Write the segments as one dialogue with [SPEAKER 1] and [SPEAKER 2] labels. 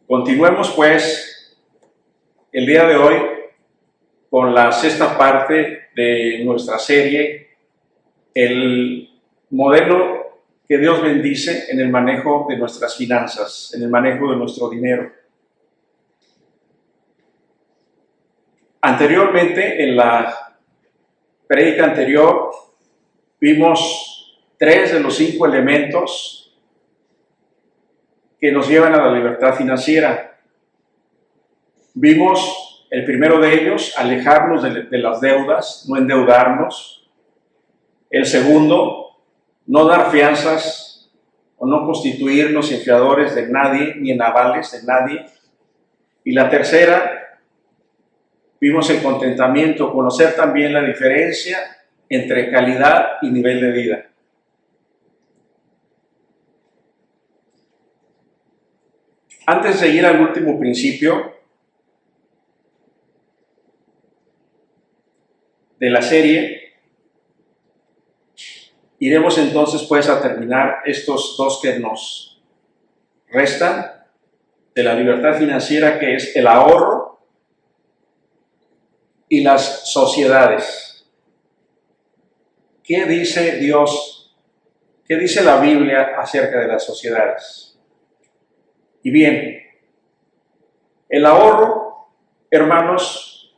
[SPEAKER 1] Continuemos pues el día de hoy con la sexta parte de nuestra serie, el modelo que Dios bendice en el manejo de nuestras finanzas, en el manejo de nuestro dinero. Anteriormente, en la prédica anterior, vimos 3 de los 5 elementos que nos llevan a la libertad financiera. Vimos el primero de ellos, alejarnos de las deudas, no endeudarnos. El segundo, no dar fianzas o no constituirnos en fiadores de nadie, ni en avales de nadie. Y la tercera, vimos el contentamiento, conocer también la diferencia entre calidad y nivel de vida. Antes de ir al último principio de la serie, iremos entonces pues a terminar estos 2 que nos restan de la libertad financiera, que es el ahorro y las sociedades. ¿Qué dice Dios? ¿Qué dice la Biblia acerca de las sociedades? Y bien, el ahorro, hermanos,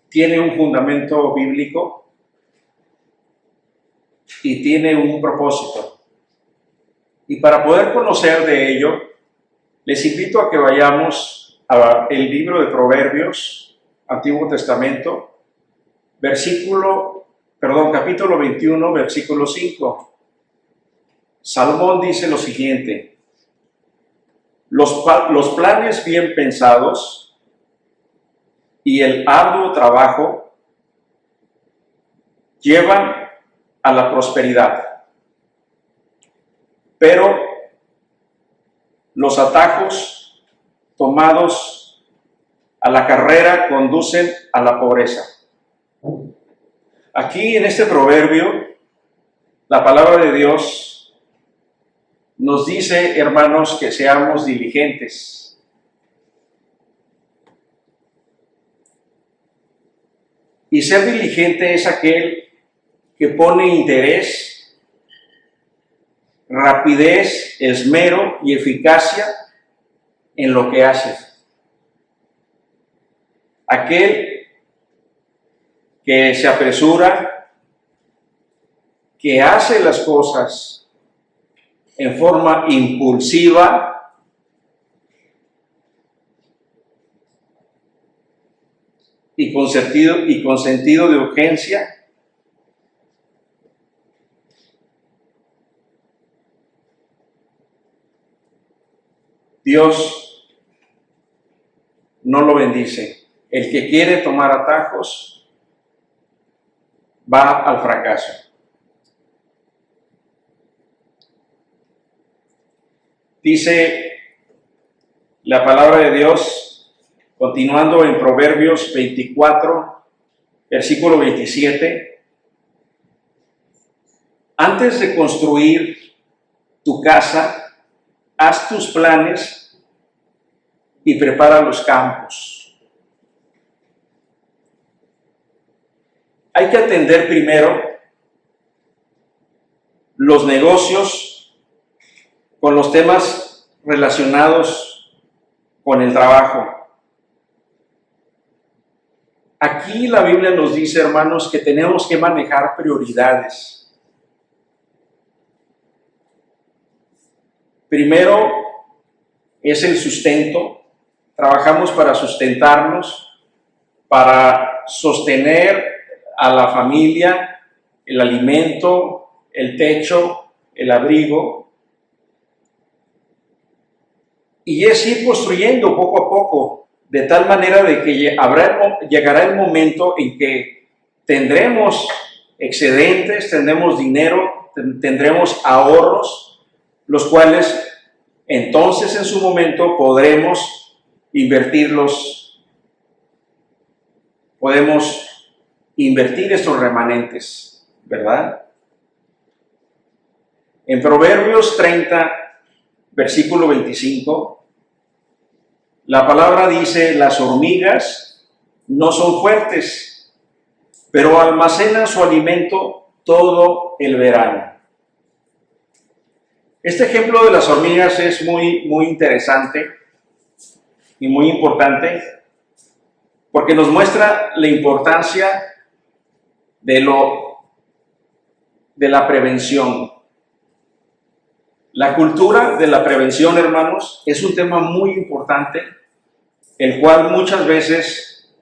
[SPEAKER 1] tiene un fundamento bíblico y tiene un propósito. Y para poder conocer de ello, les invito a que vayamos al libro de Proverbios, Antiguo Testamento, capítulo 21, versículo 5. Salomón dice lo siguiente: Los planes bien pensados y el arduo trabajo llevan a la prosperidad, pero los atajos tomados a la carrera conducen a la pobreza. Aquí en este proverbio, la palabra de Dios nos dice, hermanos, que seamos diligentes. Y ser diligente es aquel que pone interés, rapidez, esmero y eficacia en lo que hace. Aquel que se apresura, que hace las cosas en forma impulsiva y con sentido de urgencia, Dios no lo bendice. El que quiere tomar atajos va al fracaso. Dice la palabra de Dios, continuando en Proverbios 24, versículo 27, antes de construir tu casa, haz tus planes y prepara los campos. Hay que atender primero los negocios con los temas relacionados con el trabajo. Aquí la Biblia nos dice, hermanos, que tenemos que manejar prioridades. Primero es el sustento. Trabajamos para sustentarnos, para sostener a la familia, el alimento, el techo, el abrigo. Y es ir construyendo poco a poco, de tal manera de que llegará el momento en que tendremos excedentes, tendremos dinero, tendremos ahorros, los cuales entonces en su momento podremos invertirlos, podemos invertir estos remanentes, ¿verdad? En Proverbios 30, versículo 25, La palabra dice, las hormigas no son fuertes, pero almacenan su alimento todo el verano. Este ejemplo de las hormigas es muy interesante y muy importante porque nos muestra la importancia de la prevención. La cultura de la prevención, hermanos, es un tema muy importante, el cual muchas veces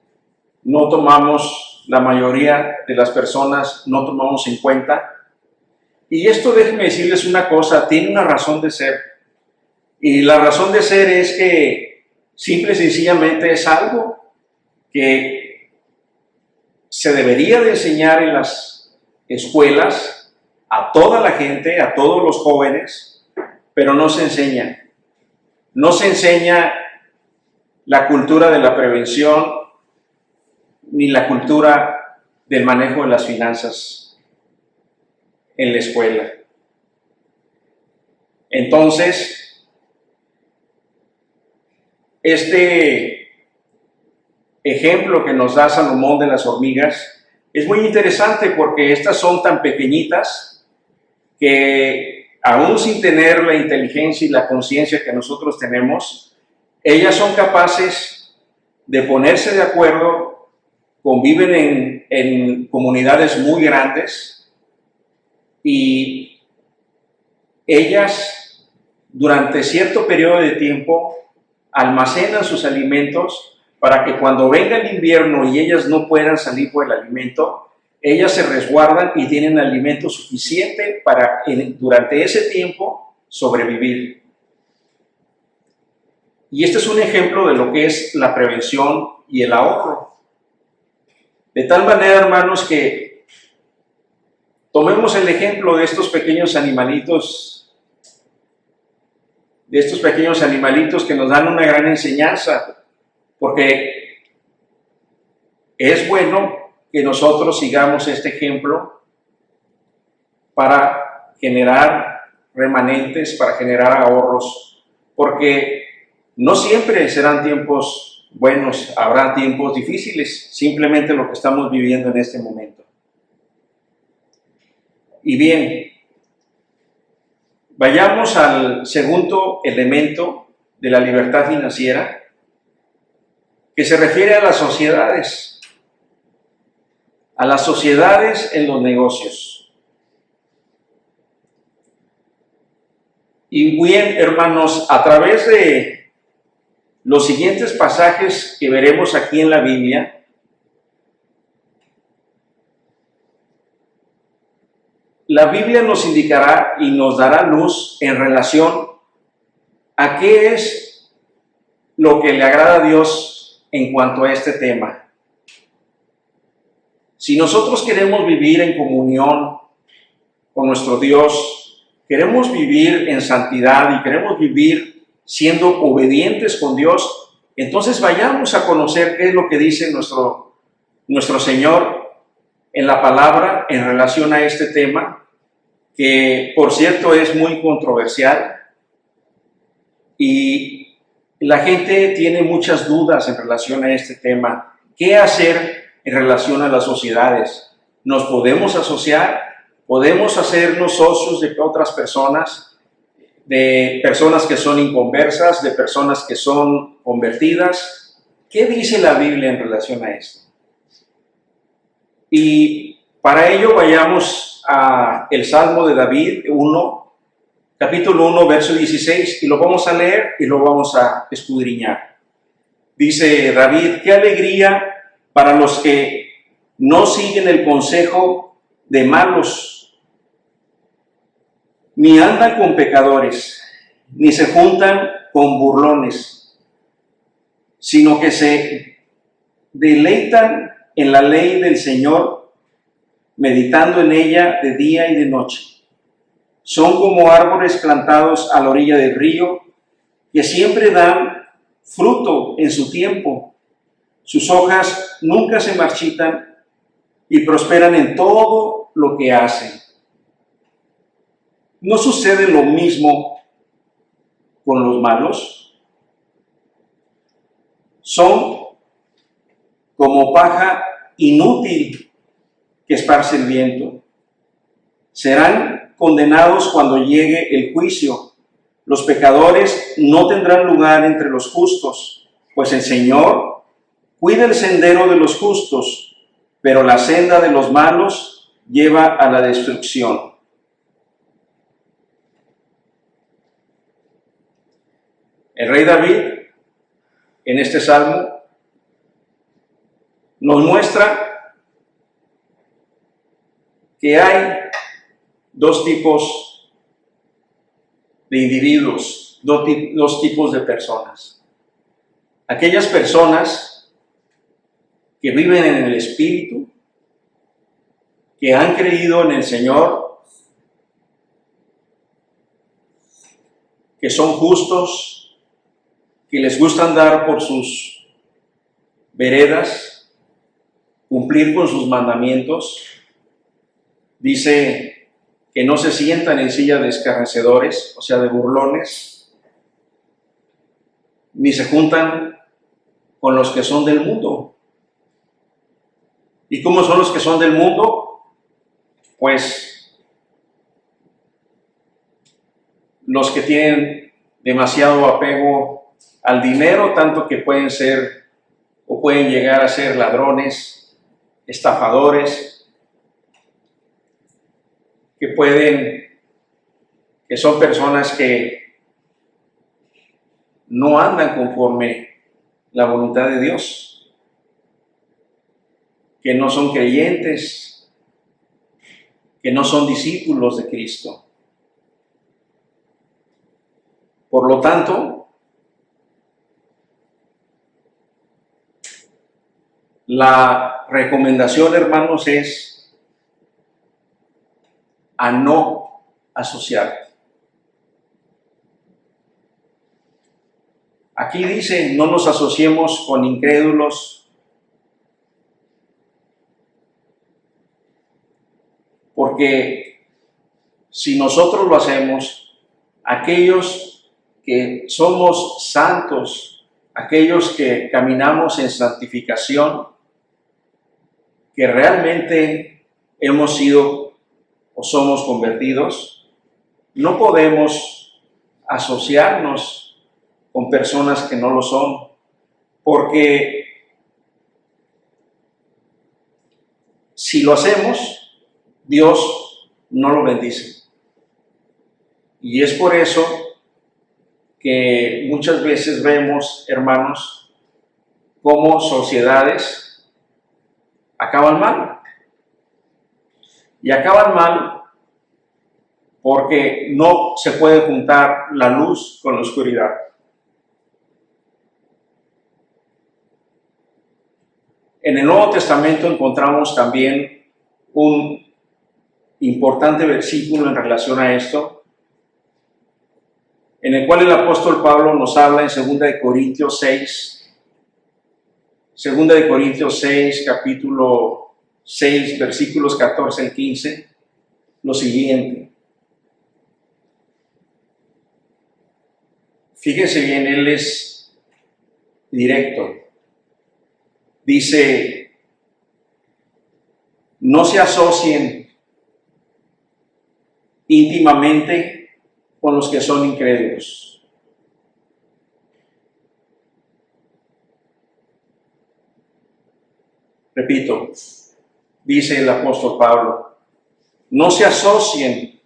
[SPEAKER 1] no tomamos, la mayoría de las personas no tomamos en cuenta. Y esto, déjenme decirles una cosa, tiene una razón de ser. Y la razón de ser es que simple y sencillamente es algo que se debería de enseñar en las escuelas a toda la gente, a todos los jóvenes, pero no se enseña. No se enseña la cultura de la prevención ni la cultura del manejo de las finanzas en la escuela. Entonces, este ejemplo que nos da Salomón de las hormigas es muy interesante porque estas son tan pequeñitas que aún sin tener la inteligencia y la conciencia que nosotros tenemos, ellas son capaces de ponerse de acuerdo, conviven en comunidades muy grandes y ellas durante cierto periodo de tiempo almacenan sus alimentos para que cuando venga el invierno y ellas no puedan salir por el alimento, ellas se resguardan y tienen alimento suficiente para durante ese tiempo sobrevivir. Y este es un ejemplo de lo que es la prevención y el ahorro. De tal manera, hermanos, que tomemos el ejemplo de estos pequeños animalitos que nos dan una gran enseñanza, porque es bueno que nosotros sigamos este ejemplo para generar remanentes, para generar ahorros, porque no siempre serán tiempos buenos, habrá tiempos difíciles, simplemente lo que estamos viviendo en este momento. Y bien, vayamos al segundo elemento de la libertad financiera, que se refiere a las sociedades en los negocios. Y bien, hermanos, a través de los siguientes pasajes que veremos aquí en la Biblia, la Biblia nos indicará y nos dará luz en relación a qué es lo que le agrada a Dios en cuanto a este tema. Si nosotros queremos vivir en comunión con nuestro Dios, queremos vivir en santidad y queremos vivir siendo obedientes con Dios, entonces vayamos a conocer qué es lo que dice nuestro Señor en la palabra en relación a este tema, que por cierto es muy controversial y la gente tiene muchas dudas en relación a este tema. ¿Qué hacer en relación a las sociedades? ¿Nos podemos asociar? ¿Podemos hacernos socios de otras personas? ¿De personas que son inconversas? ¿De personas que son convertidas? ¿Qué dice la Biblia en relación a esto? Y para ello vayamos a el Salmo de David, capítulo 1, verso 16, y lo vamos a leer y lo vamos a escudriñar. Dice David: qué alegría para los que no siguen el consejo de malos, ni andan con pecadores, ni se juntan con burlones, sino que se deleitan en la ley del Señor, meditando en ella de día y de noche. Son como árboles plantados a la orilla del río, que siempre dan fruto en su tiempo. Sus hojas nunca se marchitan y prosperan en todo lo que hacen. ¿No sucede lo mismo con los malos? son como paja inútil que esparce el viento. Serán condenados cuando llegue el juicio. Los pecadores no tendrán lugar entre los justos, pues el Señor cuida el sendero de los justos, pero la senda de los malos lleva a la destrucción. El rey David, en este salmo, nos muestra que hay dos tipos de individuos, dos tipos de personas. Aquellas personas que viven en el Espíritu, que han creído en el Señor, que son justos, que les gusta andar por sus veredas, cumplir con sus mandamientos. Dice que no se sientan en silla de escarnecedores, o sea, de burlones, ni se juntan con los que son del mundo. ¿Y cómo son los que son del mundo? Pues los que tienen demasiado apego al dinero, tanto que pueden ser o pueden llegar a ser ladrones, estafadores, que son personas que no andan conforme la voluntad de Dios, que no son creyentes, que no son discípulos de Cristo. Por lo tanto, la recomendación, hermanos, es a no asociarte. Aquí dice, no nos asociemos con incrédulos, porque si nosotros lo hacemos, aquellos que somos santos, aquellos que caminamos en santificación, que realmente hemos sido o somos convertidos, no podemos asociarnos con personas que no lo son, porque si lo hacemos, Dios no lo bendice. Y es por eso que muchas veces vemos, hermanos, cómo sociedades acaban mal. Y acaban mal porque no se puede juntar la luz con la oscuridad. En el Nuevo Testamento encontramos también un importante versículo en relación a esto, en el cual el apóstol Pablo nos habla en 2 Corintios 6, 2 Corintios 6, capítulo 6, versículos 14 al 15, lo siguiente. Fíjense bien, él es directo. Dice, no se asocien íntimamente con los que son incrédulos. Repito, dice el apóstol Pablo, no se asocien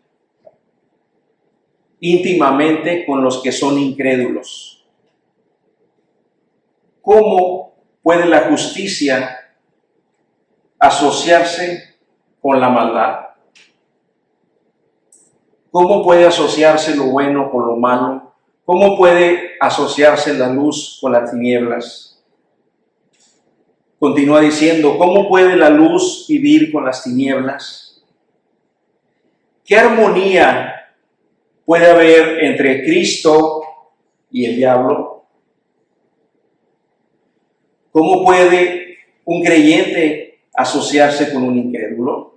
[SPEAKER 1] íntimamente con los que son incrédulos. ¿Cómo puede la justicia asociarse con la maldad? ¿Cómo puede asociarse lo bueno con lo malo? ¿Cómo puede asociarse la luz con las tinieblas? Continúa diciendo, ¿cómo puede la luz vivir con las tinieblas? ¿Qué armonía puede haber entre Cristo y el diablo? ¿Cómo puede un creyente asociarse con un incrédulo?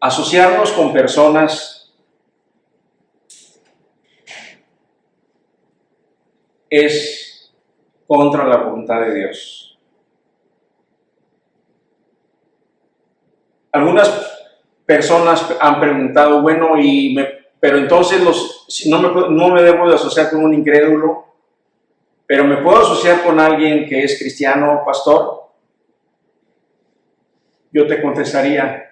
[SPEAKER 1] Asociarnos con personas es contra la voluntad de Dios. Algunas personas han preguntado, bueno, pero entonces si no me debo de asociar con un incrédulo, pero ¿me puedo asociar con alguien que es cristiano, pastor? Yo te contestaría,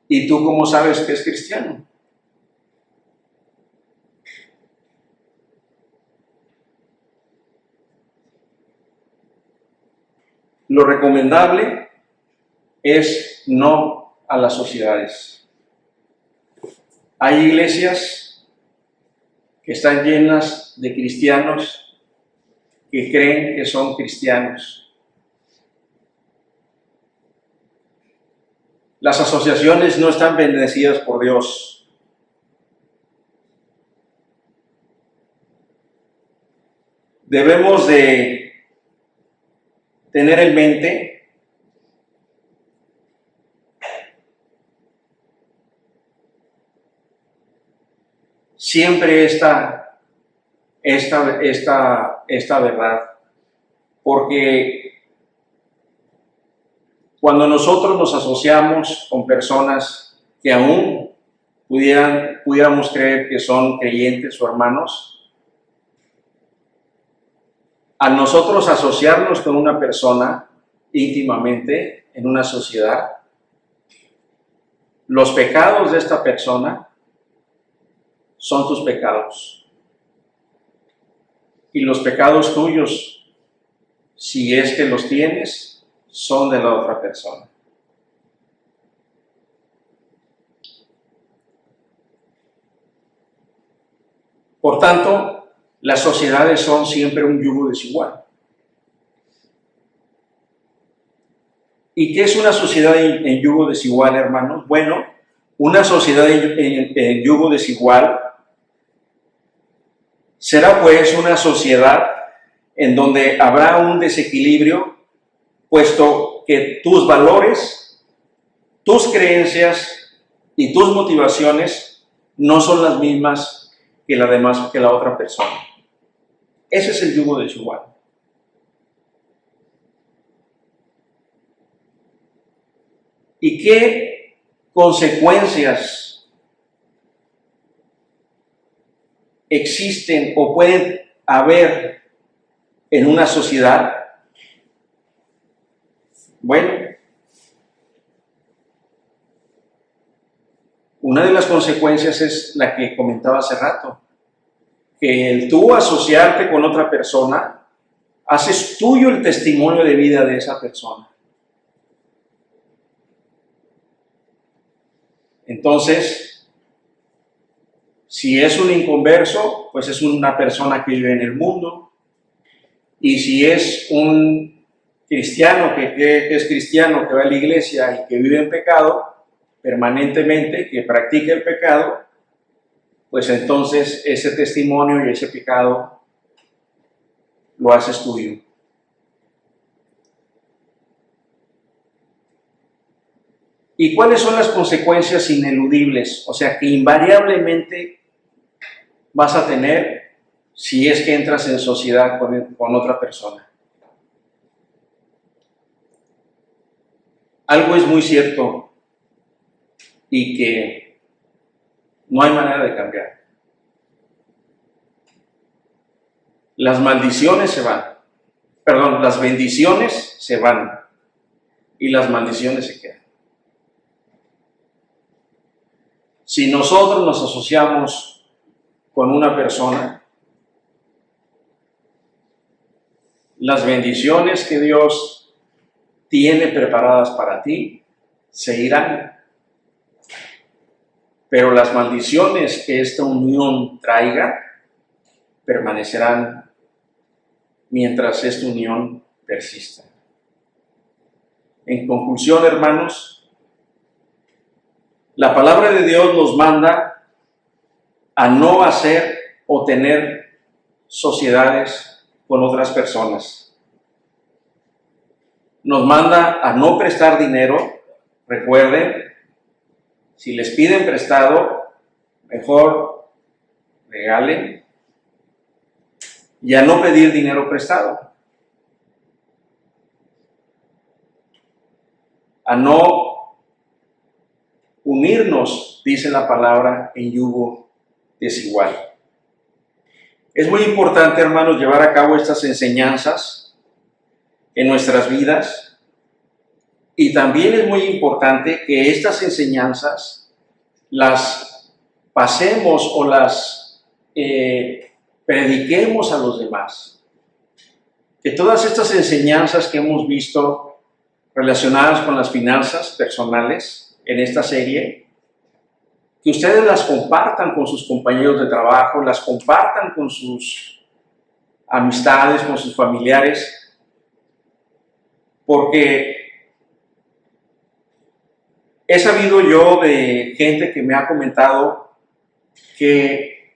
[SPEAKER 1] ¿y tú cómo sabes que es cristiano? Lo recomendable es no a las sociedades. Hay iglesias que están llenas de cristianos que creen que son cristianos. Las asociaciones no están bendecidas por Dios. Debemos de tener en mente siempre esta verdad, porque cuando nosotros nos asociamos con personas que aún pudiéramos creer que son creyentes o hermanos, al nosotros asociarnos con una persona íntimamente en una sociedad, los pecados de esta persona son tus pecados. Y los pecados tuyos, si es que los tienes, son de la otra persona. Por tanto, las sociedades son siempre un yugo desigual. ¿Y qué es una sociedad en yugo desigual, hermanos? Bueno, una sociedad en yugo desigual será pues una sociedad en donde habrá un desequilibrio, puesto que tus valores, tus creencias y tus motivaciones no son las mismas que la otra persona. Ese es el yugo desigual. ¿Y qué consecuencias existen o pueden haber en una sociedad? Bueno, una de las consecuencias es la que comentaba hace rato, que el tú asociarte con otra persona, haces tuyo el testimonio de vida de esa persona. Entonces, si es un inconverso, pues es una persona que vive en el mundo. Y si es un cristiano que es cristiano, que va a la iglesia y que vive en pecado permanentemente, que practica el pecado, pues entonces ese testimonio y ese pecado lo haces tuyo. ¿Y cuáles son las consecuencias ineludibles? O sea, que invariablemente vas a tener si es que entras en sociedad con otra persona. Algo es muy cierto y que no hay manera de cambiar. Las maldiciones se van. Perdón, las bendiciones se van y las maldiciones se quedan. Si nosotros nos asociamos con una persona, las bendiciones que Dios tiene preparadas para ti se irán. Pero las maldiciones que esta unión traiga permanecerán mientras esta unión persista. En conclusión, hermanos, la palabra de Dios nos manda a no hacer o tener sociedades con otras personas. nos manda a no prestar dinero. Recuerden, si les piden prestado, mejor regalen, y a no pedir dinero prestado, a no unirnos, dice la palabra, en yugo desigual. Es muy importante, hermanos, llevar a cabo estas enseñanzas en nuestras vidas, y también es muy importante que estas enseñanzas las pasemos o las prediquemos a los demás. Que todas estas enseñanzas que hemos visto relacionadas con las finanzas personales en esta serie, que ustedes las compartan con sus compañeros de trabajo, las compartan con sus amistades, con sus familiares, porque he sabido yo de gente que me ha comentado que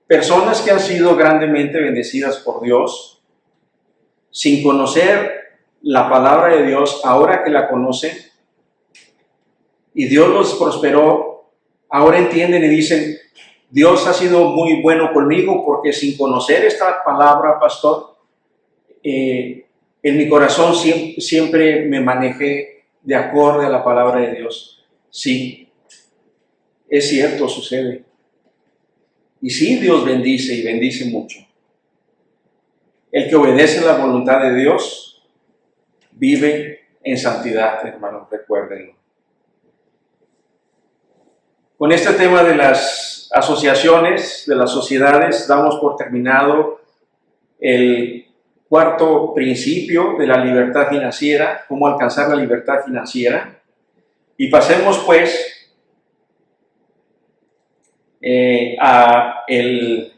[SPEAKER 1] personas que han sido grandemente bendecidas por Dios, sin conocer la palabra de Dios, ahora que la conocen, y Dios los prosperó, ahora entienden y dicen: Dios ha sido muy bueno conmigo, porque sin conocer esta palabra, pastor, en mi corazón siempre me manejé de acuerdo a la palabra de Dios. Sí, es cierto, sucede. Y sí, Dios bendice y bendice mucho. El que obedece la voluntad de Dios vive en santidad, hermanos, recuérdenlo. Con este tema de las asociaciones, de las sociedades, damos por terminado el cuarto principio de la libertad financiera, cómo alcanzar la libertad financiera. Y pasemos pues a el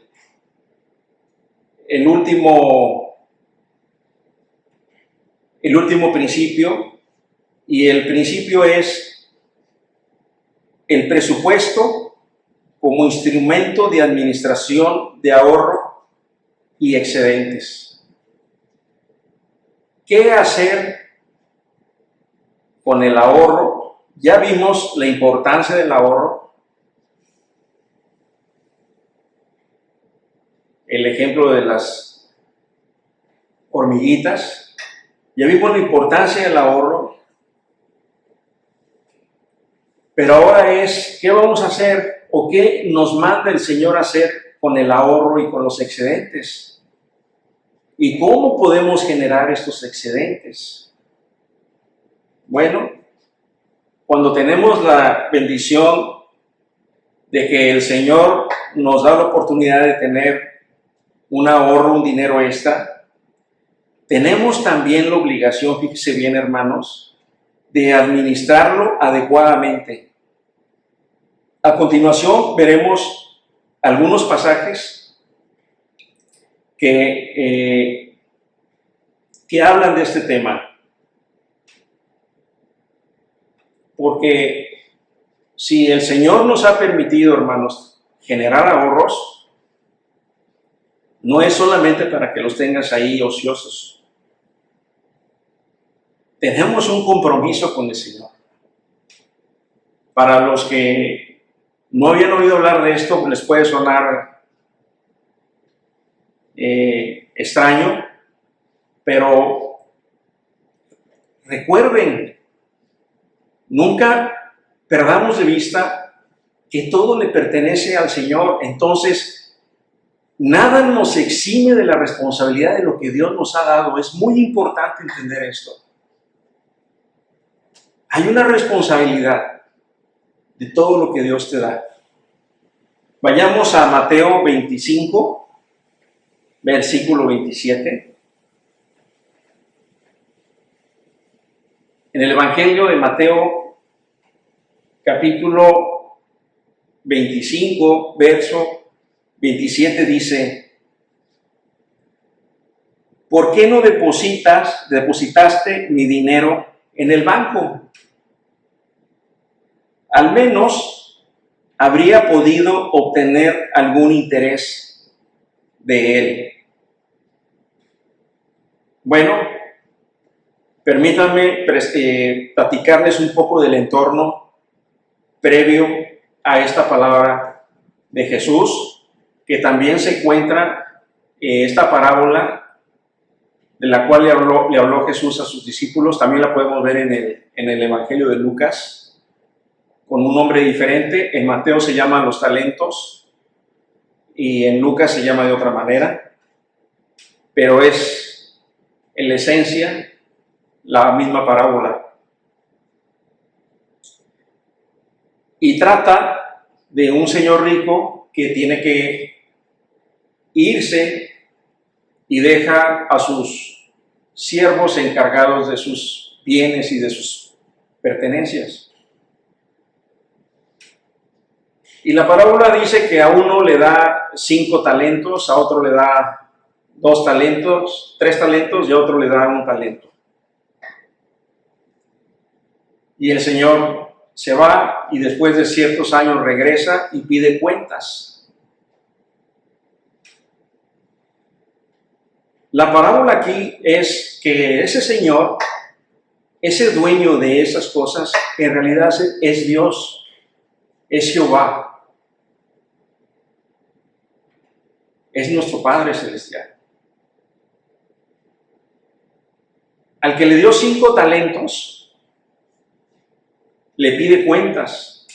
[SPEAKER 1] último principio, y el principio es el presupuesto como instrumento de administración de ahorro y excedentes. ¿Qué hacer con el ahorro? Ya vimos la importancia del ahorro. El ejemplo de las hormiguitas. Ya vimos la importancia del ahorro. Pero ahora es, ¿qué vamos a hacer o qué nos manda el Señor a hacer con el ahorro y con los excedentes? ¿Y cómo podemos generar estos excedentes? Bueno, cuando tenemos la bendición de que el Señor nos da la oportunidad de tener un ahorro, un dinero extra, tenemos también la obligación, fíjense bien, hermanos, de administrarlo adecuadamente. A continuación veremos algunos pasajes que hablan de este tema. Porque si el Señor nos ha permitido, hermanos, generar ahorros, no es solamente para que los tengas ahí ociosos. Tenemos un compromiso con el Señor. Para los que no habían oído hablar de esto, les puede sonar extraño, pero recuerden, nunca perdamos de vista que todo le pertenece al Señor. Entonces, nada nos exime de la responsabilidad de lo que Dios nos ha dado. Es muy importante entender esto. Hay una responsabilidad de todo lo que Dios te da. Vayamos a Mateo 25, versículo 27. En el Evangelio de Mateo, capítulo 25, verso 27 dice: ¿por qué no depositaste mi dinero en el banco? Al menos habría podido obtener algún interés de él. Bueno, Permítanme platicarles un poco del entorno previo a esta palabra de Jesús, que también se encuentra esta parábola de la cual le habló Jesús a sus discípulos. También la podemos ver en el Evangelio de Lucas, con un nombre diferente. En Mateo se llaman los talentos y en Lucas se llama de otra manera, pero es en la esencia la misma parábola. Y trata de un señor rico que tiene que irse y deja a sus siervos encargados de sus bienes y de sus pertenencias. Y la parábola dice que a uno le da 5 talentos, a otro le da 2 talentos, 3 talentos y a otro le da 1 talento. Y el Señor se va y después de ciertos años regresa y pide cuentas. La parábola aquí es que ese Señor, ese dueño de esas cosas, en realidad es Dios, es Jehová, es nuestro Padre Celestial. Al que le dio 5 talentos, le pide cuentas.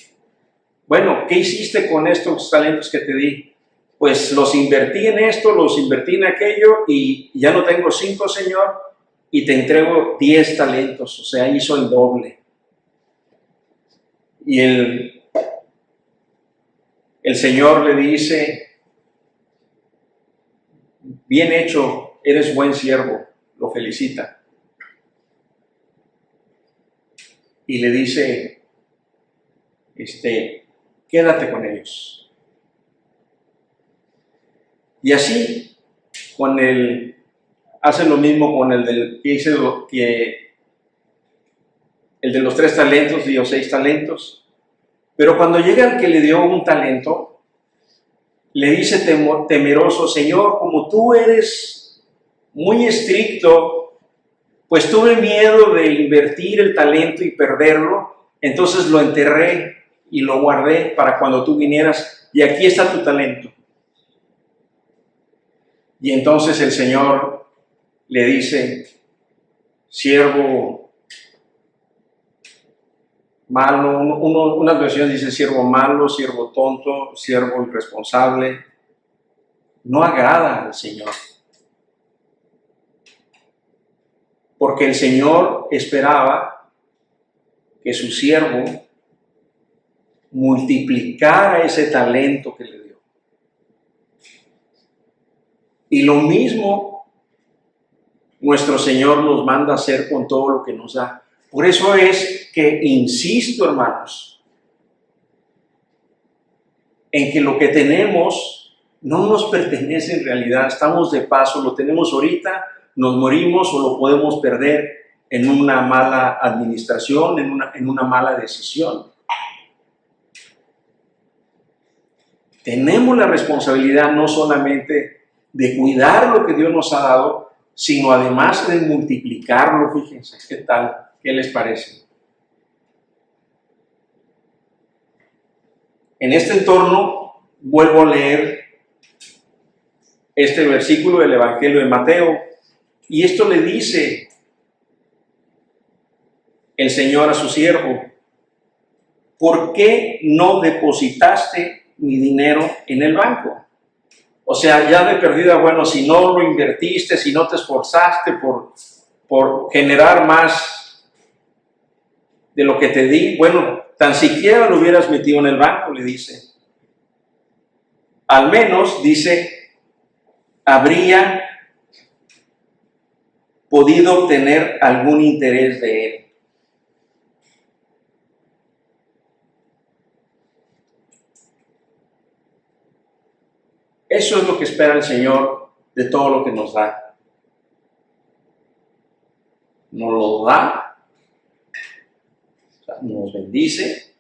[SPEAKER 1] Bueno, ¿qué hiciste con estos talentos que te di? Pues los invertí en esto, los invertí en aquello y ya no tengo 5, Señor, y te entrego 10 talentos, o sea, hizo el doble. Y el Señor le dice, bien hecho, eres buen siervo, lo felicita. Y le dice, quédate con ellos. Y así, hace lo mismo con el de los 3 talentos, dio 6 talentos. Pero cuando llega el que le dio 1 talento, le dice temeroso, Señor, como tú eres muy estricto, pues tuve miedo de invertir el talento y perderlo, entonces lo enterré y lo guardé para cuando tú vinieras, y aquí está tu talento. Y entonces el Señor le dice, siervo malo, unas versiones dicen siervo malo, siervo tonto, siervo irresponsable. No agrada al Señor. Porque el Señor esperaba que su siervo multiplicara ese talento que le dio. Y lo mismo nuestro Señor nos manda a hacer con todo lo que nos da. Por eso es que insisto, hermanos, en que lo que tenemos no nos pertenece en realidad, estamos de paso, lo tenemos ahorita, nos morimos o lo podemos perder en una mala administración, en una mala decisión. Tenemos la responsabilidad no solamente de cuidar lo que Dios nos ha dado, sino además de multiplicarlo. Fíjense, ¿qué tal? ¿Qué les parece? En este entorno, vuelvo a leer este versículo del Evangelio de Mateo, y esto le dice el Señor a su siervo, ¿por qué no depositaste mi dinero en el banco? O sea, ya de perdida, bueno, si no lo invertiste, si no te esforzaste por generar más de lo que te di, bueno, tan siquiera lo hubieras metido en el banco, le dice. Al menos, dice, habría podido obtener algún interés de él. Eso es lo que espera el Señor de todo lo que nos da. Nos lo da, o sea, nos bendice.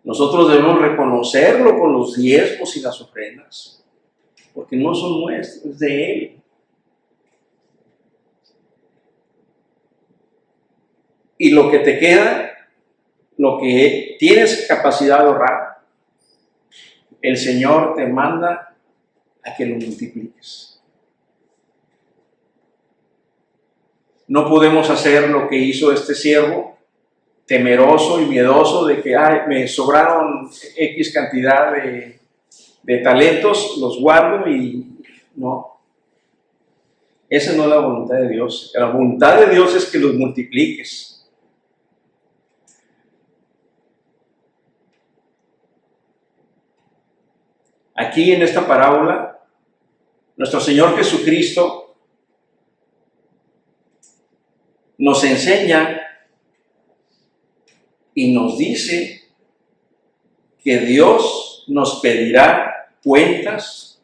[SPEAKER 1] Nosotros debemos reconocerlo con los diezmos y las ofrendas, porque no son nuestros, es de Él. y lo que te queda, lo que tienes capacidad de ahorrar, el Señor te manda a que lo multipliques. No podemos hacer lo que hizo este siervo, temeroso y miedoso de que me sobraron X cantidad de talentos, los guardo y no. Esa no es la voluntad de Dios. La voluntad de Dios es que los multipliques. Aquí en esta parábola, nuestro Señor Jesucristo nos enseña y nos dice que Dios nos pedirá cuentas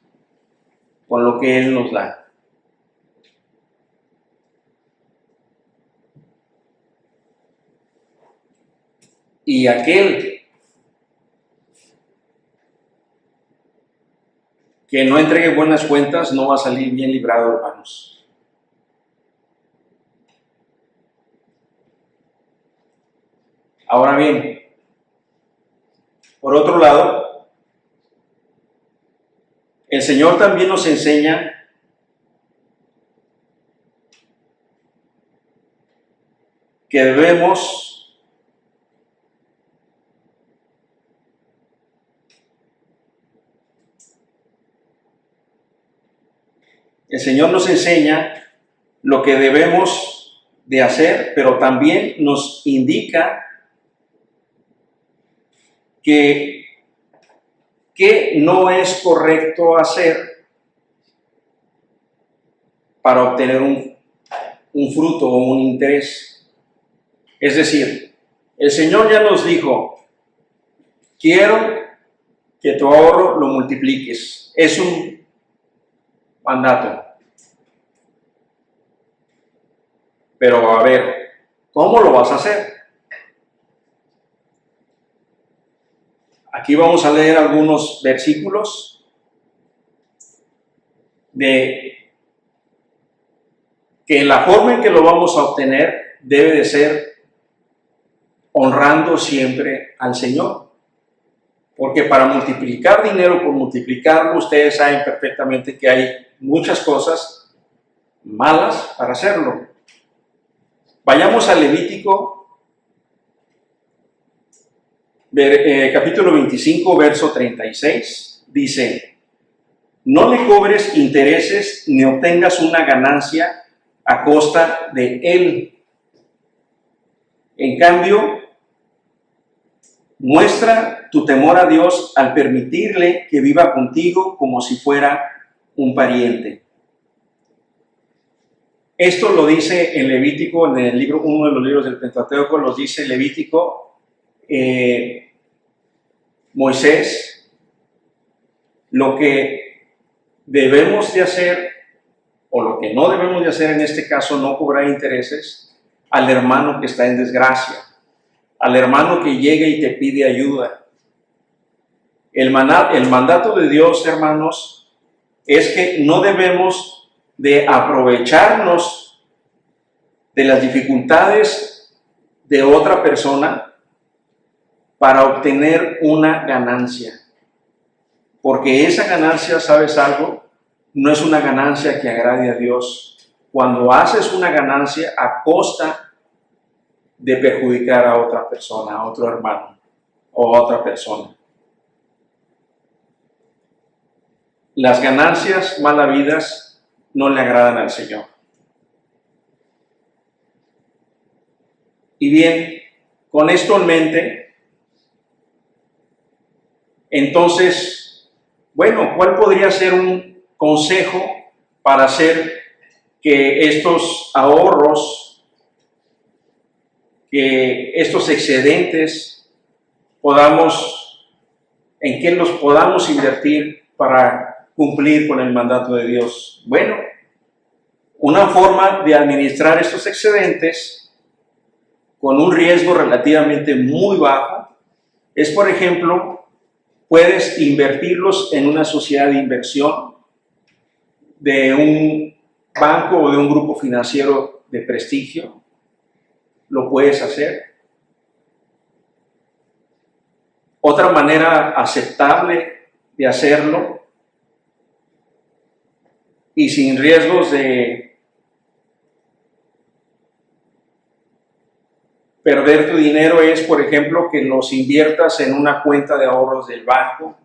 [SPEAKER 1] con lo que Él nos da. Y aquel que no entregue buenas cuentas no va a salir bien librado, hermanos. Ahora bien, por otro lado, el Señor también nos enseña que debemos El Señor nos enseña lo que debemos de hacer, pero también nos indica que no es correcto hacer para obtener un fruto o un interés. Es decir, el Señor ya nos dijo, quiero que tu ahorro lo multipliques. Es un mandato. Pero a ver, ¿cómo lo vas a hacer? Aquí vamos a leer algunos versículos de que la forma en que lo vamos a obtener debe de ser honrando siempre al Señor. Porque para multiplicar dinero por multiplicarlo, ustedes saben perfectamente que hay muchas cosas malas para hacerlo. Vayamos a Levítico, capítulo 25, verso 36. Dice, no le cobres intereses ni obtengas una ganancia a costa de él. En cambio, muestra tu temor a Dios al permitirle que viva contigo como si fuera un pariente. Esto lo dice en Levítico, en el libro, uno de los libros del Pentateuco, los dice Levítico, Moisés. Lo que debemos de hacer, o lo que no debemos de hacer en este caso, no cobrar intereses al hermano que está en desgracia, al hermano que llega y te pide ayuda. El mandato de Dios, hermanos, es que no debemos de aprovecharnos de las dificultades de otra persona para obtener una ganancia. Porque esa ganancia, ¿sabes algo? No es una ganancia que agrade a Dios. Cuando haces una ganancia a costa de perjudicar a otra persona, a otro hermano o a otra persona. Las ganancias mal habidas no le agradan al Señor. Y bien, con esto en mente, entonces, bueno, ¿cuál podría ser un consejo para hacer que estos ahorros, que estos excedentes, en qué los podamos invertir para cumplir con el mandato de Dios? Bueno, una forma de administrar estos excedentes con un riesgo relativamente muy bajo es, por ejemplo, puedes invertirlos en una sociedad de inversión de un banco o de un grupo financiero de prestigio. lo puedes hacer. Otra manera aceptable de hacerlo y sin riesgos de perder tu dinero es, por ejemplo, que los inviertas en una cuenta de ahorros del banco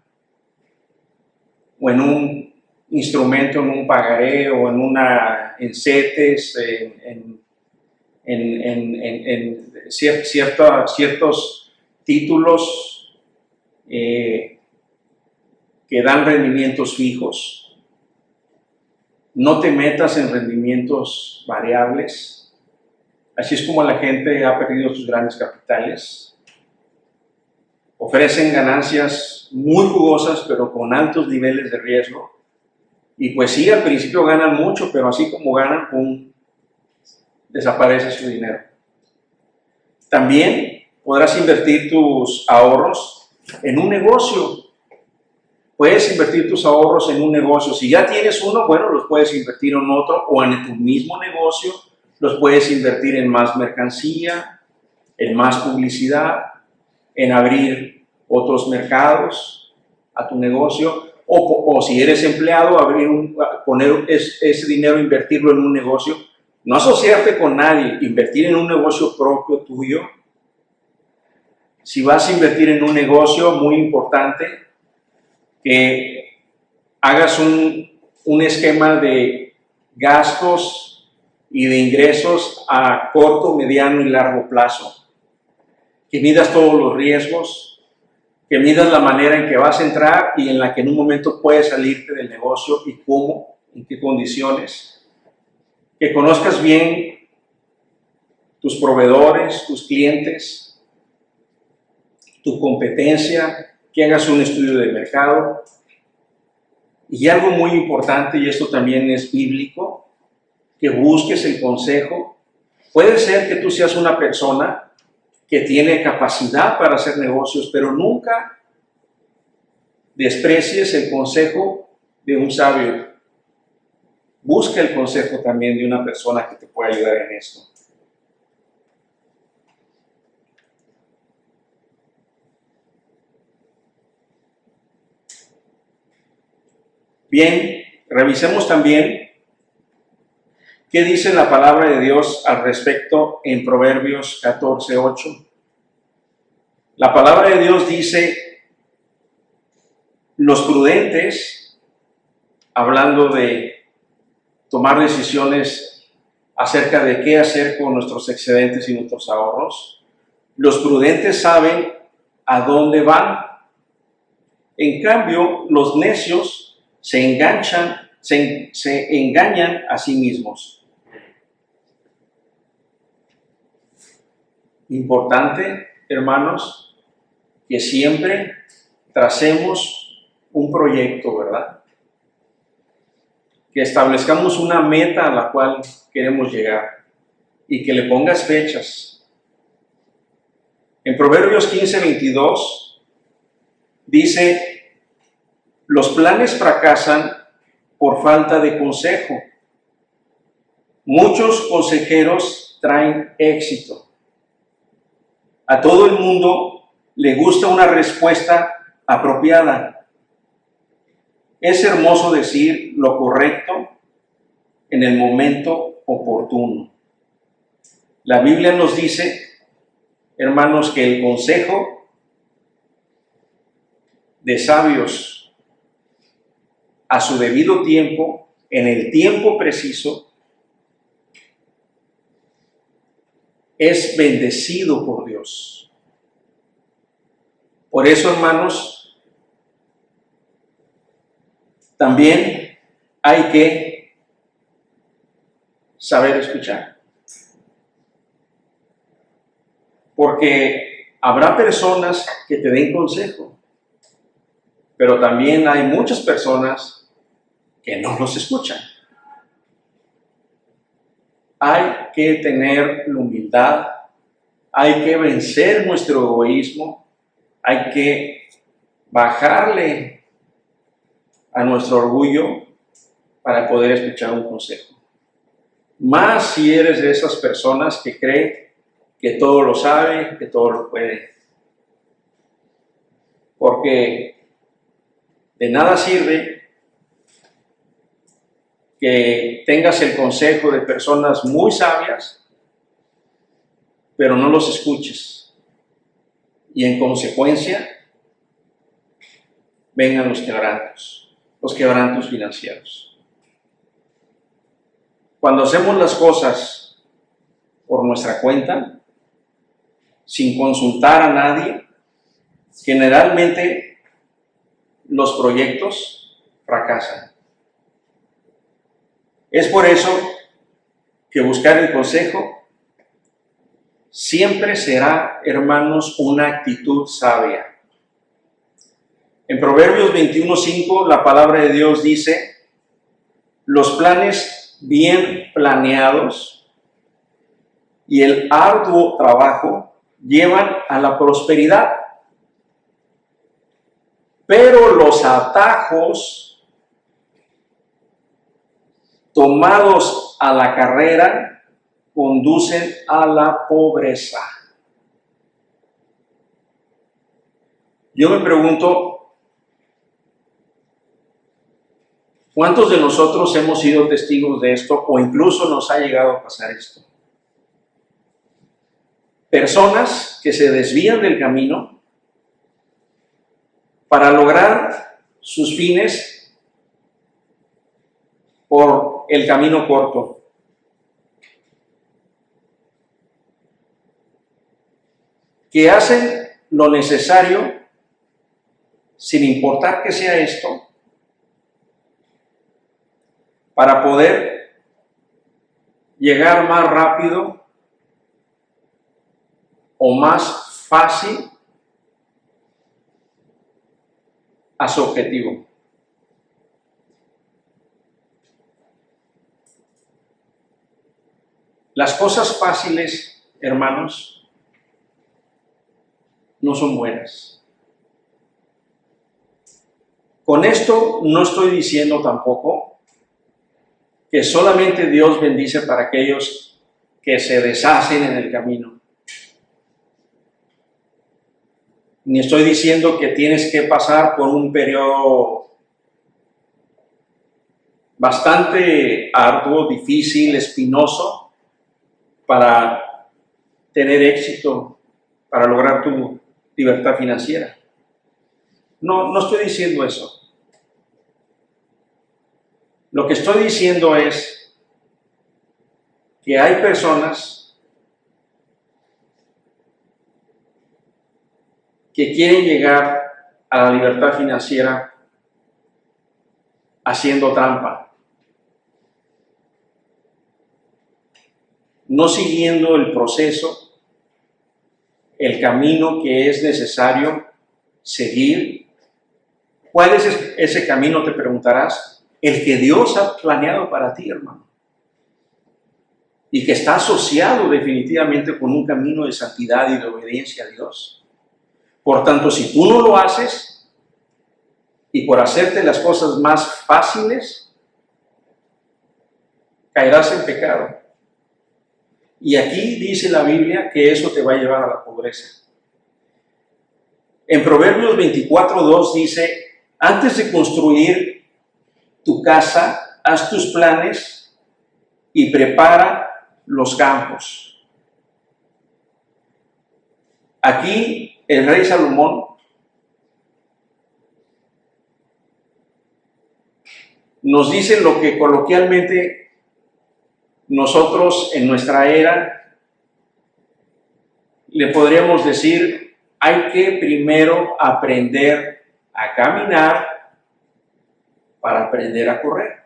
[SPEAKER 1] o en un instrumento, en un pagaré o en CETES, en ciertos títulos que dan rendimientos fijos. No te metas en rendimientos variables. Así es como la gente ha perdido sus grandes capitales. Ofrecen ganancias muy jugosas, pero con altos niveles de riesgo. Y pues sí, al principio ganan mucho, pero así como ganan, ¡pum!, desaparece su dinero. También podrás invertir tus ahorros en un negocio. Puedes invertir tus ahorros en un negocio. Si ya tienes uno, bueno, los puedes invertir en otro o en tu mismo negocio. Los puedes invertir en más mercancía, en más publicidad, en abrir otros mercados a tu negocio. O si eres empleado, poner ese dinero, invertirlo en un negocio. No asociarte con nadie, invertir en un negocio propio tuyo. Si vas a invertir en un negocio, muy importante que hagas un esquema de gastos y de ingresos a corto, mediano y largo plazo. Que midas todos los riesgos, que midas la manera en que vas a entrar y en la que en un momento puedes salirte del negocio y cómo, en qué condiciones. Que conozcas bien tus proveedores, tus clientes, tu competencia, que hagas un estudio de mercado. Y algo muy importante, y esto también es bíblico, que busques el consejo. Puede ser que tú seas una persona que tiene capacidad para hacer negocios, pero nunca desprecies el consejo de un sabio. Busca el consejo también de una persona que te pueda ayudar en esto. Bien, revisemos también qué dice la palabra de Dios al respecto en Proverbios 14:8. La palabra de Dios dice: los prudentes, hablando de tomar decisiones acerca de qué hacer con nuestros excedentes y nuestros ahorros, los prudentes saben a dónde van. En cambio, los necios se engañan a sí mismos. Importante, hermanos, que siempre tracemos un proyecto, ¿verdad? Que establezcamos una meta a la cual queremos llegar y que le pongas fechas. En Proverbios 15:22 dice: los planes fracasan por falta de consejo. Muchos consejeros traen éxito. A todo el mundo le gusta una respuesta apropiada. Es hermoso decir lo correcto en el momento oportuno. La Biblia nos dice, hermanos, que el consejo de sabios a su debido tiempo, en el tiempo preciso, es bendecido por Dios. Por eso, hermanos, también hay que saber escuchar. Porque habrá personas que te den consejo, pero también hay muchas personas que no los escuchan. Hay que tener la humildad, hay que vencer nuestro egoísmo, hay que bajarle a nuestro orgullo para poder escuchar un consejo. Más si eres de esas personas que cree que todo lo sabe, que todo lo puede. Porque de nada sirve que tengas el consejo de personas muy sabias, pero no los escuches. Y en consecuencia, vengan los quebrantos financieros. Cuando hacemos las cosas por nuestra cuenta, sin consultar a nadie, generalmente los proyectos fracasan. Es por eso que buscar el consejo siempre será, hermanos, una actitud sabia. En Proverbios 21:5 la palabra de Dios dice: los planes bien planeados y el arduo trabajo llevan a la prosperidad, pero los atajos tomados a la carrera conducen a la pobreza. Yo me pregunto, ¿cuántos de nosotros hemos sido testigos de esto o incluso nos ha llegado a pasar esto? Personas que se desvían del camino para lograr sus fines por el camino corto. Que hacen lo necesario sin importar que sea esto, para poder llegar más rápido o más fácil a su objetivo. Las cosas fáciles, hermanos, no son buenas. Con esto no estoy diciendo tampoco que solamente Dios bendice para aquellos que se deshacen en el camino. Ni estoy diciendo que tienes que pasar por un periodo bastante arduo, difícil, espinoso, para tener éxito, para lograr tu libertad financiera. No estoy diciendo eso. Lo que estoy diciendo es que hay personas que quieren llegar a la libertad financiera haciendo trampa, no siguiendo el proceso, el camino que es necesario seguir. ¿Cuál es ese camino, te preguntarás? El que Dios ha planeado para ti, hermano, y que está asociado definitivamente con un camino de santidad y de obediencia a Dios. Por tanto, si tú no lo haces, y por hacerte las cosas más fáciles, caerás en pecado. Y aquí dice la Biblia que eso te va a llevar a la pobreza. En Proverbios 24:2 dice: antes de construir tu casa, haz tus planes y prepara los campos. Aquí el rey Salomón nos dice lo que coloquialmente nosotros en nuestra era le podríamos decir: hay que primero aprender a caminar para aprender a correr.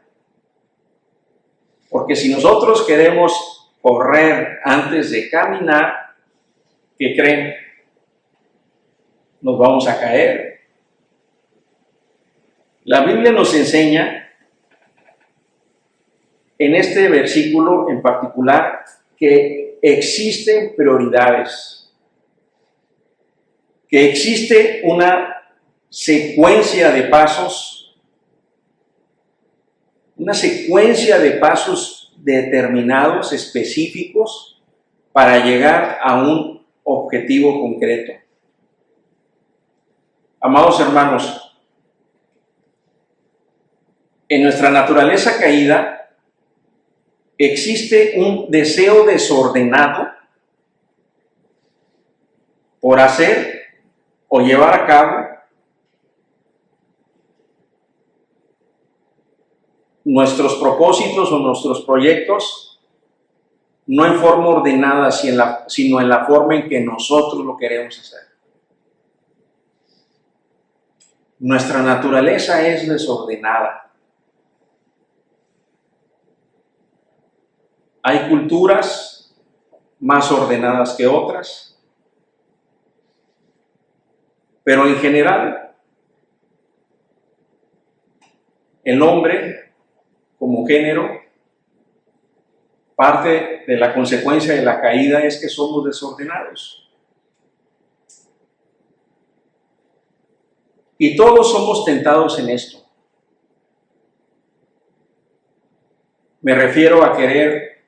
[SPEAKER 1] Porque si nosotros queremos correr antes de caminar, ¿qué creen? Nos vamos a caer. La Biblia nos enseña en este versículo en particular que existen prioridades, que existe una secuencia de pasos, determinados, específicos, para llegar a un objetivo concreto. Amados hermanos, en nuestra naturaleza caída existe un deseo desordenado por hacer o llevar a cabo nuestros propósitos o nuestros proyectos, no en forma ordenada, sino en la forma en que nosotros lo queremos hacer. Nuestra naturaleza es desordenada. Hay culturas más ordenadas que otras, pero en general, el hombre como género, parte de la consecuencia de la caída es que somos desordenados. Y todos somos tentados en esto. Me refiero a querer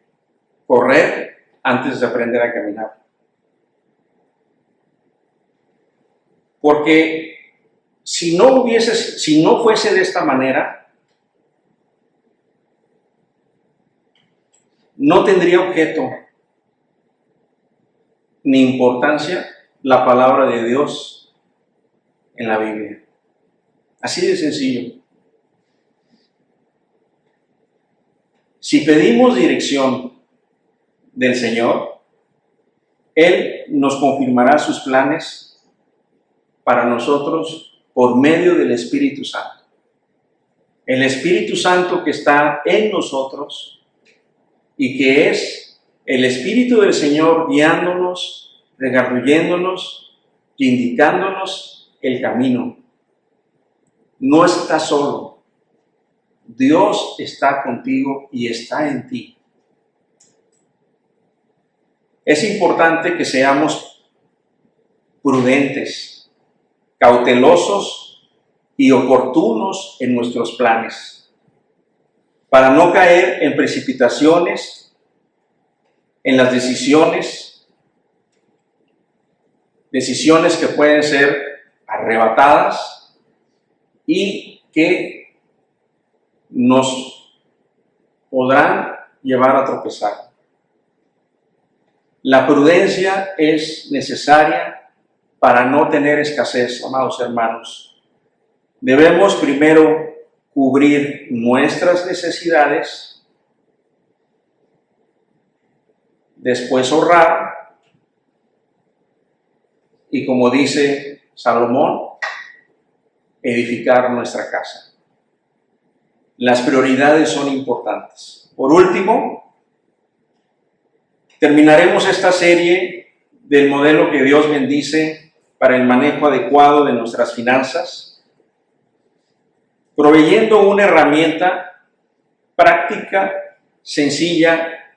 [SPEAKER 1] correr antes de aprender a caminar. Porque si no fuese de esta manera, no tendría objeto ni importancia la palabra de Dios en la Biblia. Así de sencillo. Si pedimos dirección del Señor, Él nos confirmará sus planes para nosotros por medio del Espíritu Santo. El Espíritu Santo que está en nosotros y que es el Espíritu del Señor guiándonos, redarguyéndonos y indicándonos el camino. No estás solo. Dios está contigo y está en ti. Es importante que seamos prudentes, cautelosos y oportunos en nuestros planes, para no caer en precipitaciones, en las decisiones que pueden ser arrebatadas y que nos podrán llevar a tropezar. La prudencia es necesaria para no tener escasez, amados hermanos. Debemos primero cubrir nuestras necesidades, después ahorrar y, como dice Salomón, edificar nuestra casa. Las prioridades son importantes. Por último, terminaremos esta serie del modelo que Dios bendice para el manejo adecuado de nuestras finanzas, proveyendo una herramienta práctica, sencilla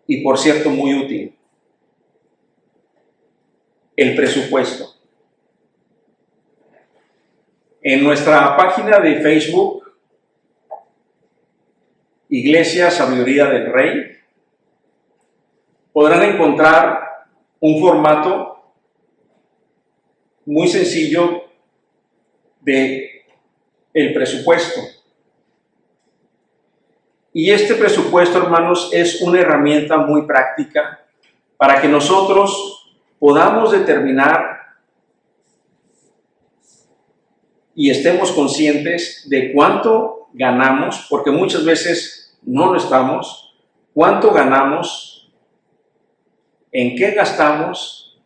[SPEAKER 1] y, por cierto, muy útil: el presupuesto. En nuestra página de Facebook, Iglesia Sabiduría del Rey, podrán encontrar un formato muy sencillo de el presupuesto. Y este presupuesto, hermanos, es una herramienta muy práctica para que nosotros podamos determinar y estemos conscientes de cuánto ganamos, porque muchas veces no lo estamos, cuánto ganamos, en qué gastamos,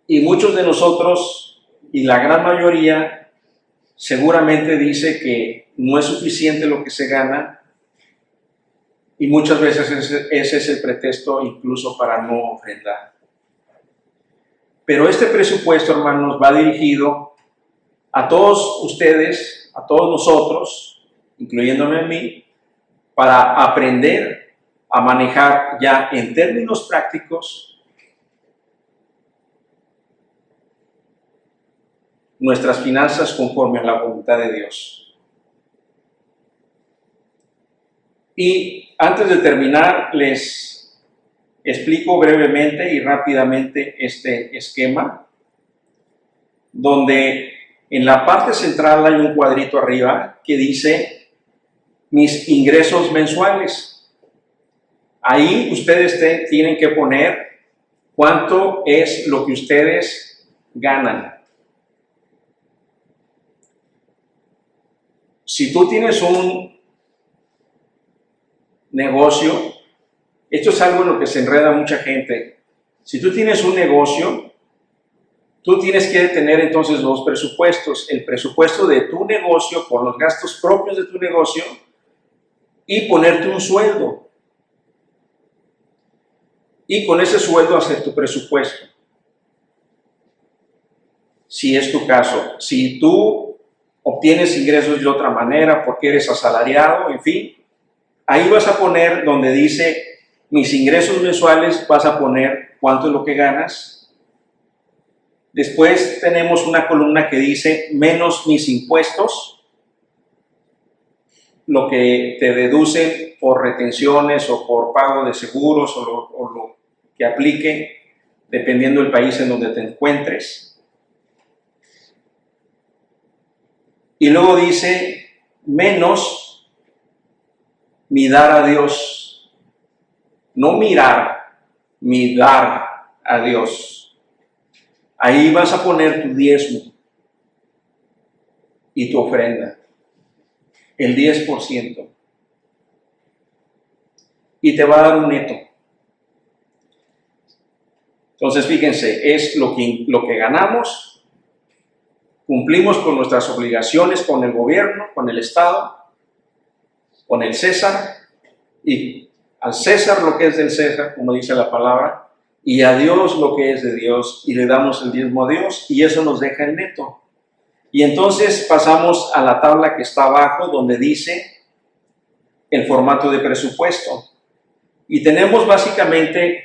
[SPEAKER 1] y muchos de nosotros, y la gran mayoría, seguramente dice que no es suficiente lo que se gana, y muchas veces ese es el pretexto incluso para no ofrendar. Pero este presupuesto, hermanos, va dirigido a todos ustedes, a todos nosotros, incluyéndome a mí, para aprender a manejar ya en términos prácticos nuestras finanzas conforme a la voluntad de Dios. Y antes de terminar, les explico brevemente y rápidamente este esquema, donde en la parte central hay un cuadrito arriba que dice mis ingresos mensuales. Ahí ustedes tienen que poner cuánto es lo que ustedes ganan. Si tú tienes un negocio, esto es algo en lo que se enreda mucha gente. Si tú tienes un negocio, tú tienes que tener entonces dos presupuestos. El presupuesto de tu negocio por los gastos propios de tu negocio y ponerte un sueldo. Y con ese sueldo hacer tu presupuesto. Si es tu caso. Si tú obtienes ingresos de otra manera porque eres asalariado, en fin, ahí vas a poner donde dice mis ingresos mensuales, vas a poner cuánto es lo que ganas. Después tenemos una columna que dice menos mis impuestos, lo que te deducen por retenciones o por pago de seguros o lo que aplique dependiendo del país en donde te encuentres. Y luego dice menos mi dar a Dios, no mirar, mi dar a Dios. Ahí vas a poner tu diezmo y tu ofrenda, el 10%. Y te va a dar un neto. Entonces, fíjense, es lo que ganamos. Cumplimos con nuestras obligaciones con el gobierno, con el Estado, con el César, y al César lo que es del César, como dice la palabra, y a Dios lo que es de Dios, y le damos el diezmo a Dios, y eso nos deja el neto. Y entonces pasamos a la tabla que está abajo, donde dice el formato de presupuesto. Y tenemos básicamente,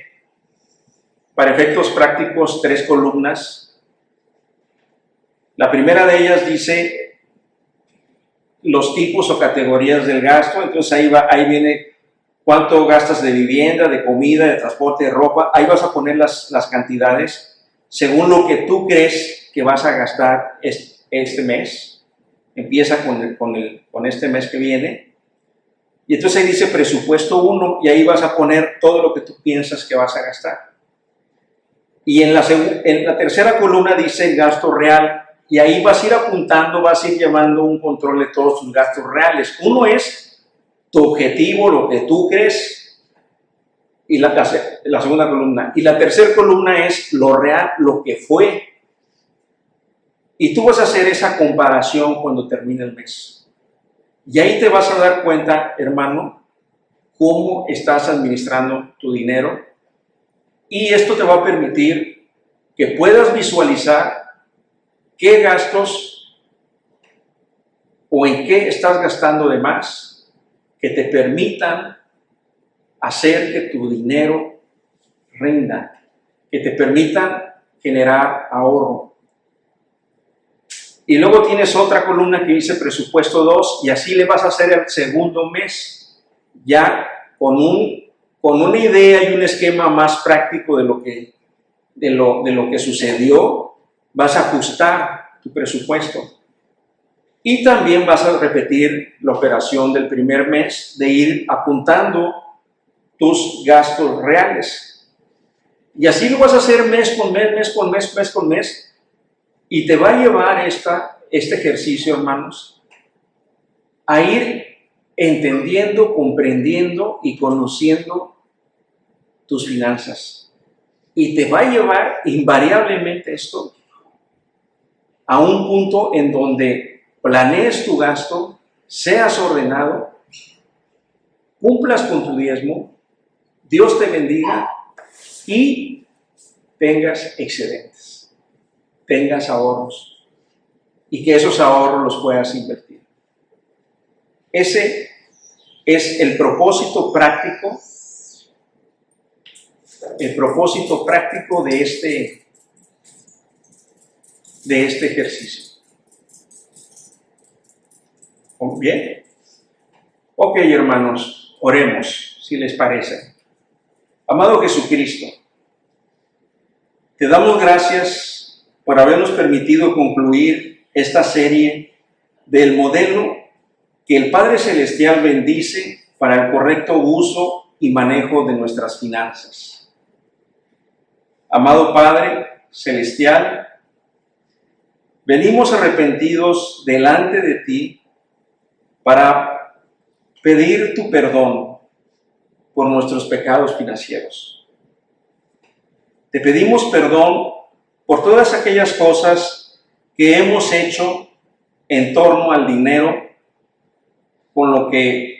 [SPEAKER 1] para efectos prácticos, 3 columnas. La primera de ellas dice los tipos o categorías del gasto, entonces ahí viene cuánto gastas de vivienda, de comida, de transporte, de ropa. Ahí vas a poner las cantidades según lo que tú crees que vas a gastar este mes. Empieza con este mes que viene. Y entonces ahí dice presupuesto 1 y ahí vas a poner todo lo que tú piensas que vas a gastar. Y en la tercera columna dice gasto real. Y ahí vas a ir apuntando, vas a ir llevando un control de todos tus gastos reales. Uno es tu objetivo, lo que tú crees, y la segunda columna. Y la tercera columna es lo real, lo que fue. Y tú vas a hacer esa comparación cuando termine el mes. Y ahí te vas a dar cuenta, hermano, cómo estás administrando tu dinero. Y esto te va a permitir que puedas visualizar qué gastos o en qué estás gastando de más que te permitan hacer que tu dinero rinda, que te permitan generar ahorro. Y luego tienes otra columna que dice presupuesto 2 y así le vas a hacer el segundo mes, ya con una idea y un esquema más práctico de lo que sucedió. Vas a ajustar tu presupuesto y también vas a repetir la operación del primer mes de ir apuntando tus gastos reales. Y así lo vas a hacer mes con mes, y te va a llevar este ejercicio, hermanos, a ir entendiendo, comprendiendo y conociendo tus finanzas. Y te va a llevar invariablemente esto a un punto en donde planees tu gasto, seas ordenado, cumplas con tu diezmo, Dios te bendiga y tengas excedentes, tengas ahorros y que esos ahorros los puedas invertir. Ese es el propósito práctico de este ejercicio. ¿Bien? Ok, hermanos. Oremos, si les parece. Amado Jesucristo, te damos gracias por habernos permitido concluir esta serie del modelo que el Padre Celestial bendice para el correcto uso y manejo de nuestras finanzas. Amado Padre Celestial, venimos arrepentidos delante de ti para pedir tu perdón por nuestros pecados financieros. Te pedimos perdón por todas aquellas cosas que hemos hecho en torno al dinero, con lo que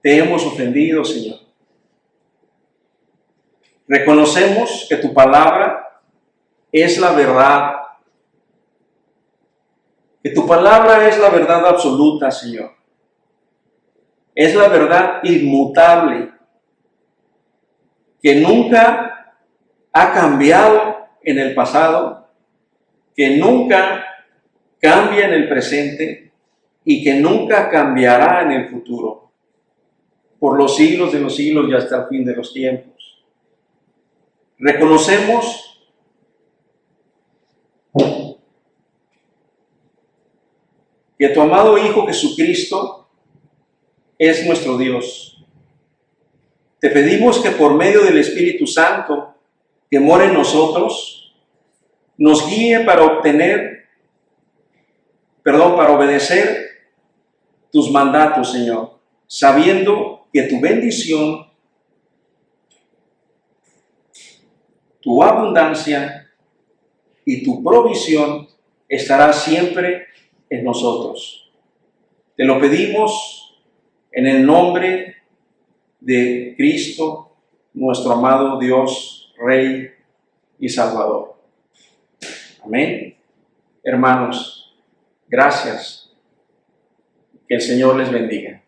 [SPEAKER 1] te hemos ofendido, Señor. Reconocemos que tu palabra es la verdad, que tu palabra es la verdad absoluta, Señor. Es la verdad inmutable, que nunca ha cambiado en el pasado, que nunca cambia en el presente y que nunca cambiará en el futuro, por los siglos de los siglos y hasta el fin de los tiempos. Reconocemos que tu amado Hijo Jesucristo es nuestro Dios. Te pedimos que por medio del Espíritu Santo que mora en nosotros, nos guíe para obedecer tus mandatos, Señor, sabiendo que tu bendición, tu abundancia y tu provisión estará siempre en nosotros. Te lo pedimos en el nombre de Cristo, nuestro amado Dios, Rey y Salvador. Amén. Hermanos, gracias. Que el Señor les bendiga.